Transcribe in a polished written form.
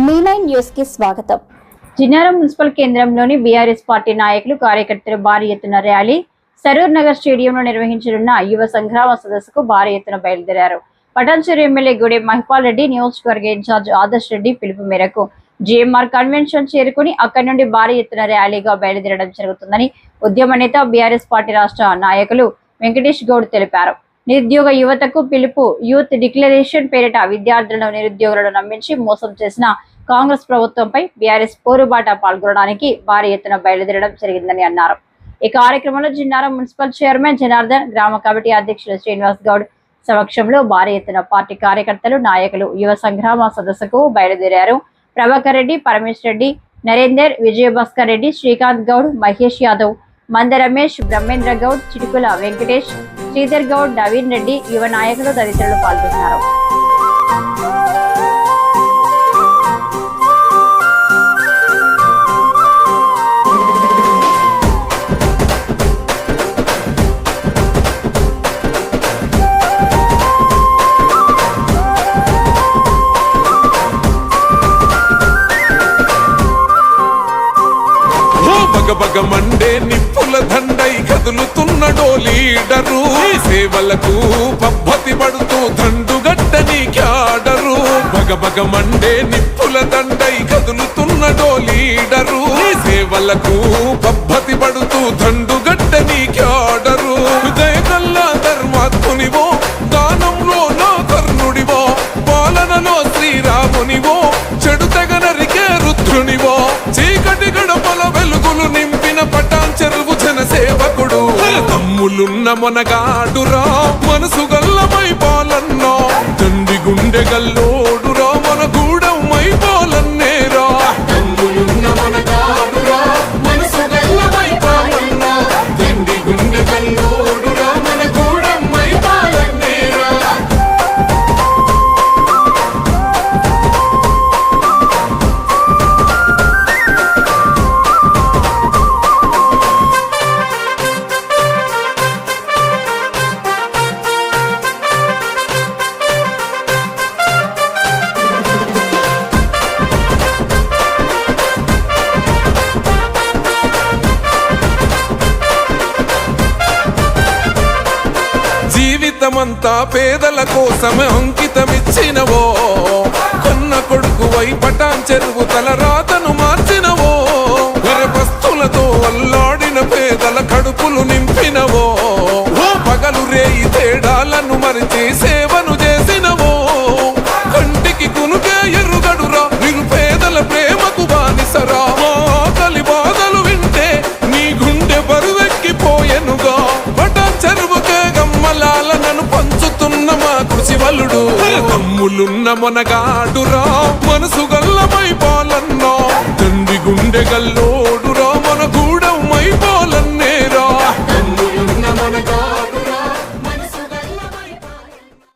మీ9 news కి స్వాగతం. Jinnaram municipal కేంద్రంలోని బీఆర్ఎస్ పార్టీ నాయకులు కార్యకర్తలు భారీ ఎత్తున ర్యాలీ సరూర్ నగర్ స్టేడియంలో నిర్వహించనున్న యువ సంగ్రామ సదస్సుకు భారీ ఎత్తున బయలుదేరారు. పటాన్చెరు ఎమ్మెల్యే గుడెం మహిపాల్ రెడ్డి, నియోజకవర్గ ఇన్ఛార్జ్ ఆదర్శ్ రెడ్డి పిలుపు మేరకు జీఎంఆర్ కన్వెన్షన్ చేరుకుని అక్కడి నుండి భారీ ఎత్తున ర్యాలీగా బయలుదేరడం జరుగుతుందని ఉద్యమ నేత బీఆర్ఎస్ పార్టీ రాష్ట్ర నాయకులు వెంకటేష్ గౌడ్ తెలిపారు. నిరుద్యోగ యువతకు పిలుపు. యూత్ డిక్లరేషన్ పేరిట విద్యార్థులను నిరుద్యోగులను నమ్మించి మోసం చేసిన కాంగ్రెస్ ప్రభుత్వంపై బీఆర్ఎస్ పోరుబాట పాల్గొనడానికి భారీ ఎత్తున బయలుదేరడం జరిగిందని అన్నారు. ఈ కార్యక్రమంలో జిన్నారం మున్సిపల్ చైర్మన్ జనార్దన్, గ్రామ కమిటీ అధ్యక్షులు శ్రీనివాస్ గౌడ్ సమక్షంలో భారీ ఎత్తున పార్టీ కార్యకర్తలు, నాయకులు యువ సంగ్రామ సదస్సుకు బయలుదేరారు. ప్రభాకర్ రెడ్డి, పరమేశ్వర్ రెడ్డి, నరేందర్, విజయభాస్కర్ రెడ్డి, శ్రీకాంత్ గౌడ్, మహేష్ యాదవ్, మంద రమేష్, బ్రహ్మేంద్ర గౌడ్, చిటుకుల వెంకటేష్, శ్రీధర్ గౌడ్, నవీన్ రెడ్డి, యువ నాయకులు తదితరులు పాల్గొన్నారు. బగబగమండే నిప్పుల దండై కదులుతున్నడో లీడరు, సేవలకు పబ్బతి పడుతూ దండుగట్టని క్యాడరు. బగబగమండే నిప్పుల దండై కదులుతున్నడో లీడరు, సేవలకు పబ్బతి పడుతూ దండుగట్టని క్యాడరు. దయగల్లా ధర్మాత్మునివో, దానంలో నా కర్ణుడివో, పాలనలో శ్రీరామునివో, చెడు తెగనరికే రుద్రునివో, చీకటి గడపల వెలుగులు నింపిన పటాన్చెరువు జనసేవకుడు. తమ్ములున్న మనగాడురా, మనసు గల్లమై పాలన్నా, తండ్రి గుండె గల్లోడురా, మన గూడమై పాలన్నేరా. తమ్ములున్న మనగాడురా, మనసు గల్లమై పాలన్నా, తండ్రి గుండె గల్లోడురా, మన గూడమై పాలన్నేరా. జీవితమంతా పేదల కోసమే అంకితమిచ్చినవో, కన్న కొడుకువై పటాన్చెరువు తల రాతను మార్చినవో, వరపస్తులతో అల్లాడిన పేదల కడుపులు నింపినవో, పగలు రేయి తేడాలను మరిచి సేవను చేసినవో, కంటికి కునుకే ఎరుగడురా, నిరుపేదల ప్రేమకు బానిసరా. ఆకలి బాధలు వింటే నీ గుండె బరువెక్కిపోయెనుగా, పటాన్చెరువుకే గమ్మలాలనను పంచుతున్న మా కృషివలుడు. తమ్ములున్న మనగాడురా, మనసు గల్లమై పాలన్నా, తండ్రి గుండె గల్లో